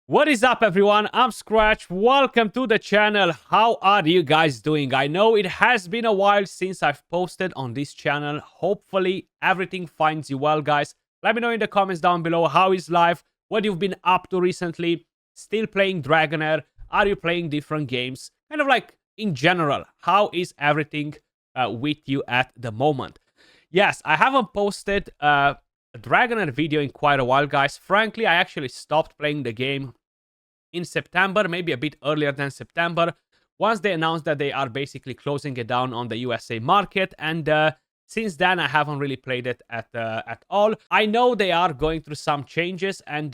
What is up, everyone? I'm Skratch. Welcome to the channel. How are you guys doing? I know it has been a while since I've posted on this channel. Hopefully everything finds you well, guys. Let me know in the comments down below how is life, what you've been up to recently. Still playing Dragonair? Are you playing different games? Kind of like in general, how is everything with you at the moment? Yes, I haven't posted a Dragonair video in quite a while, guys. Frankly, I actually stopped playing the game in September, maybe a bit earlier than September, once they announced that they are basically closing it down on the USA market. And since then, I haven't really played it at all. I know they are going through some changes, and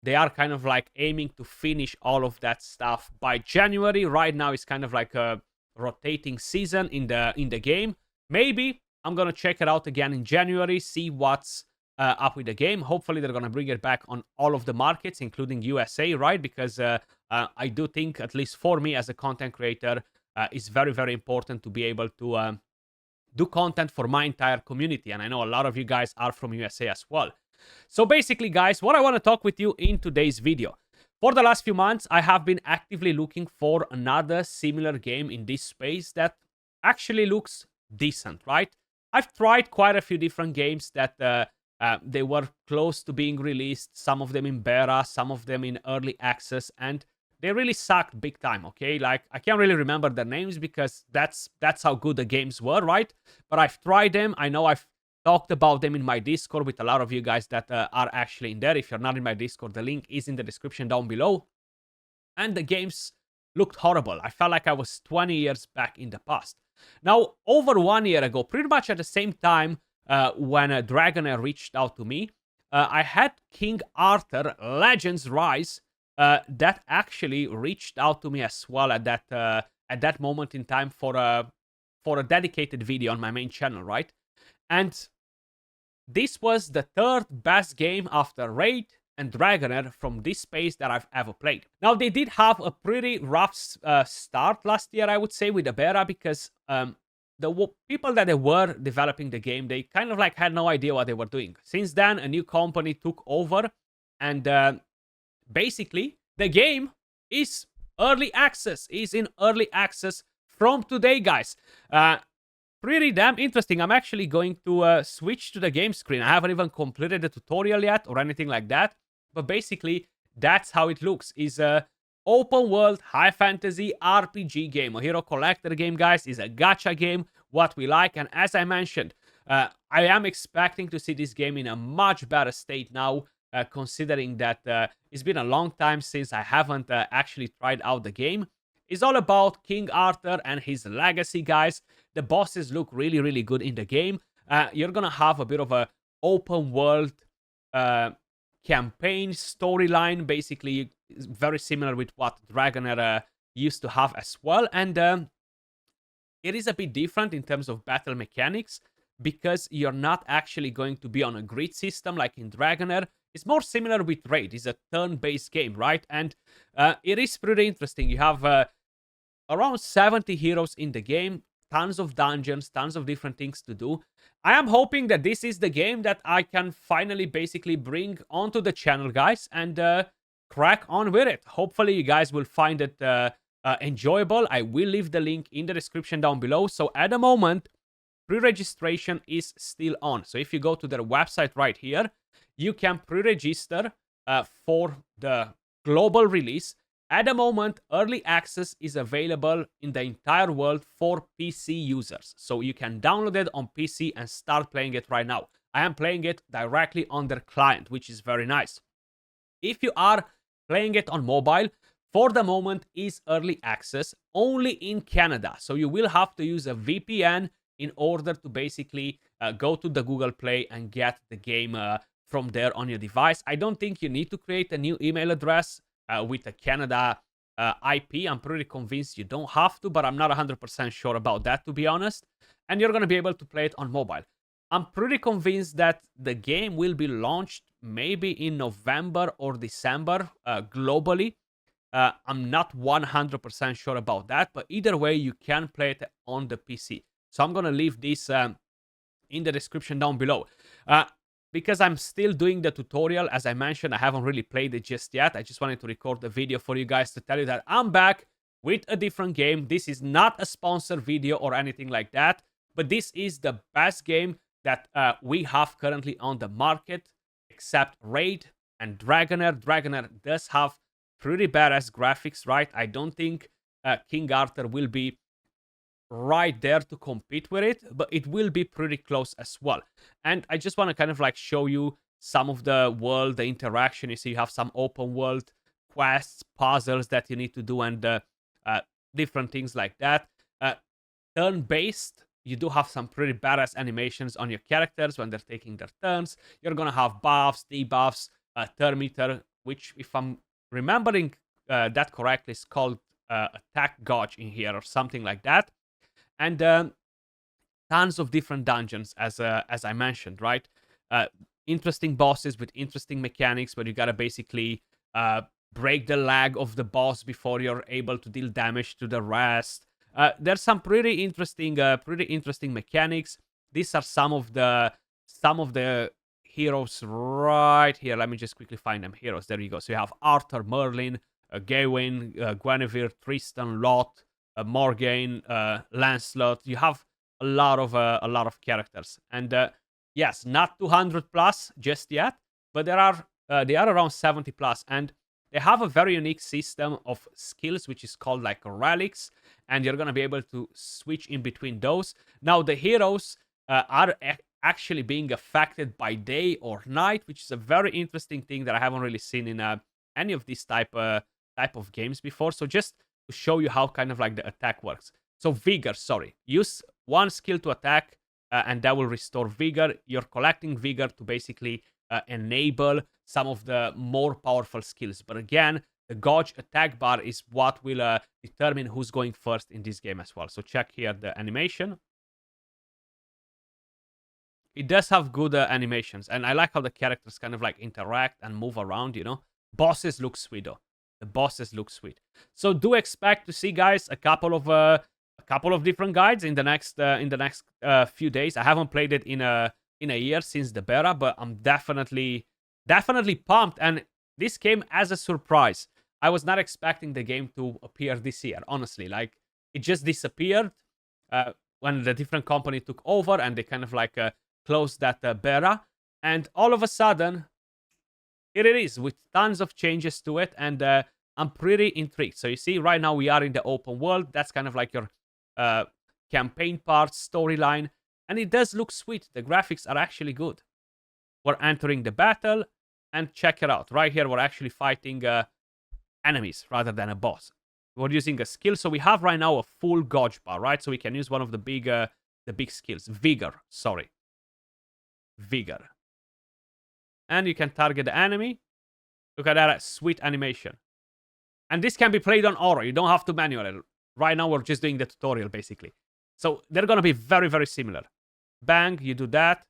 they are kind of like aiming to finish all of that stuff by January. Right now, it's kind of like a rotating season in the game. Maybe I'm gonna check it out again in January, see what's up with the game. Hopefully, they're gonna bring it back on all of the markets, including USA, right? Because I do think, at least for me as a content creator, it's very, very important to be able to do content for my entire community. And I know a lot of you guys are from USA as well. So basically, guys, what I want to talk with you in today's video. For the last few months, I have been actively looking for another similar game in this space that actually looks decent, right? I've tried quite a few different games that they were close to being released, some of them in beta, some of them in early access, and they really sucked big time, okay? Like, I can't really remember their names because that's how good the games were, right? But I've tried them. I know I've talked about them in my Discord with a lot of you guys that are actually in there. If you're not in my Discord, the link is in the description down below. And the games looked horrible. I felt like I was 20 years back in the past. Now, over 1 year ago, pretty much at the same time when Dragonair reached out to me, I had King Arthur Legends Rise that actually reached out to me as well at that moment in time for a dedicated video on my main channel, right? And this was the third best game after Raid and Dragonair from this space that I've ever played. Now, they did have a pretty rough start last year, I would say, with the beta, because the people that they were developing the game, they kind of like had no idea what they were doing. Since then, a new company took over, and basically, the game is in early access from today, guys. Pretty damn interesting. I'm actually going to switch to the game screen. I haven't even completed the tutorial yet or anything like that. But basically, that's how it looks. Is a open world, high fantasy RPG game. A hero collector game, guys. Is a gacha game. What we like. And as I mentioned, I am expecting to see this game in a much better state now. Considering that it's been a long time since I haven't actually tried out the game. It's all about King Arthur and his legacy, guys. The bosses look really, really good in the game. You're gonna have a bit of a open world campaign storyline, basically very similar with what Dragonair used to have as well. And it is a bit different in terms of battle mechanics, because you're not actually going to be on a grid system like in Dragonair. It's more similar with Raid. It's a turn-based game, right? And it is pretty interesting. You have around 70 heroes in the game, tons of dungeons, tons of different things to do. I am hoping that this is the game that I can finally basically bring onto the channel, guys, and crack on with it. Hopefully, you guys will find it enjoyable. I will leave the link in the description down below. So at the moment, pre-registration is still on. So if you go to their website right here, you can pre-register for the global release. At the moment, early access is available in the entire world for PC users. So you can download it on PC and start playing it right now. I am playing it directly on their client, which is very nice. If you are playing it on mobile, for the moment is early access only in Canada. So you will have to use a VPN in order to basically go to the Google Play and get the game from there on your device. I don't think you need to create a new email address with a Canada IP. I'm pretty convinced you don't have to, but I'm not 100% sure about that, to be honest. And you're going to be able to play it on mobile. I'm pretty convinced that the game will be launched maybe in November or December globally. I'm not 100% sure about that, but either way, you can play it on the PC. So I'm going to leave this in the description down below. because I'm still doing the tutorial, as I mentioned, I haven't really played it just yet. I just wanted to record the video for you guys to tell you that I'm back with a different game. This is not a sponsored video or anything like that, but this is the best game that we have currently on the market, except Raid and Dragonair. Dragonair does have pretty badass graphics, right? I don't think King Arthur will be right there to compete with it, but it will be pretty close as well. And I just want to kind of like show you some of the world, the interaction. You see, you have some open world quests, puzzles that you need to do, and different things like that. Turn-based, you do have some pretty badass animations on your characters when they're taking their turns. You're gonna have buffs, debuffs, turn meter, which, if I'm remembering that correctly, is called attack gauge in here or something like that. And tons of different dungeons, as I mentioned, right? Interesting bosses with interesting mechanics where you gotta basically break the leg of the boss before you're able to deal damage to the rest. There's some pretty interesting mechanics. These are some of the heroes right here. Let me just quickly find them. Heroes. There you go. So you have Arthur, Merlin, Gawain, Guinevere, Tristan, Lot, Morgaine, Lancelot. You have a lot of characters, and yes, not 200 plus just yet, but they are around 70 plus, and they have a very unique system of skills, which is called like relics, and you're gonna be able to switch in between those. Now the heroes are actually being affected by day or night, which is a very interesting thing that I haven't really seen in any of these type of games before. So just to show you how kind of like the attack works. So vigor, sorry, use one skill to attack, and that will restore vigor. You're collecting vigor to basically enable some of the more powerful skills. But again, the gauge attack bar is what will determine who's going first in this game as well. So check here the animation. It does have good animations, and I like how the characters kind of like interact and move around, you know. Bosses look sweet though. The bosses look sweet. So do expect to see, guys, a couple of different guides in the next few days. I haven't played it in a year since the beta, but I'm definitely pumped. And this came as a surprise. I was not expecting the game to appear this year, honestly. Like, it just disappeared when the different company took over, and they kind of like closed that beta, and all of a sudden, here it is with tons of changes to it, and I'm pretty intrigued. So you see, right now we are in the open world. That's kind of like your campaign part, storyline, and it does look sweet. The graphics are actually good. We're entering the battle, and check it out. Right here, we're actually fighting enemies rather than a boss. We're using a skill, so we have right now a full gauge bar, right? So we can use one of the big skills, vigor. Sorry, vigor. And you can target the enemy. Look at that sweet animation. And this can be played on auto. You don't have to manually. Right now, we're just doing the tutorial, basically. So they're going to be very, very similar. Bang, you do that.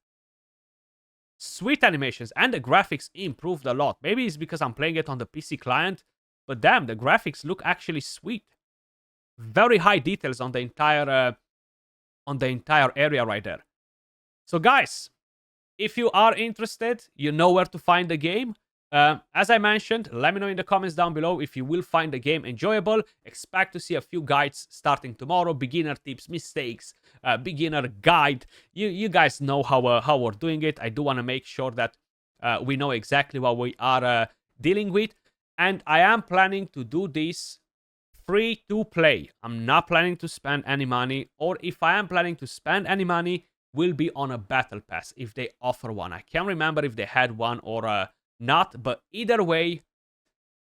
Sweet animations. And the graphics improved a lot. Maybe it's because I'm playing it on the PC client. But damn, the graphics look actually sweet. Very high details on the entire area right there. So guys, if you are interested, you know where to find the game. As I mentioned, let me know in the comments down below if you will find the game enjoyable. Expect to see a few guides starting tomorrow. Beginner tips, mistakes, beginner guide. You guys know how we're doing it. I do want to make sure that we know exactly what we are dealing with. And I am planning to do this free to play. I'm not planning to spend any money. Or if I am planning to spend any money, will be on a battle pass if they offer one. I can't remember if they had one or not, but either way,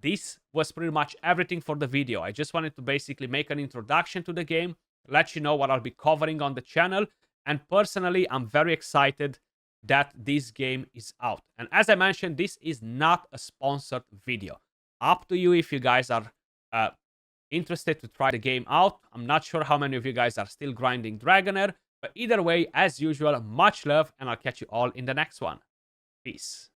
this was pretty much everything for the video. I just wanted to basically make an introduction to the game, let you know what I'll be covering on the channel, and personally, I'm very excited that this game is out. And as I mentioned, this is not a sponsored video. Up to you if you guys are interested to try the game out. I'm not sure how many of you guys are still grinding Dragonair, but either way, as usual, much love, and I'll catch you all in the next one. Peace.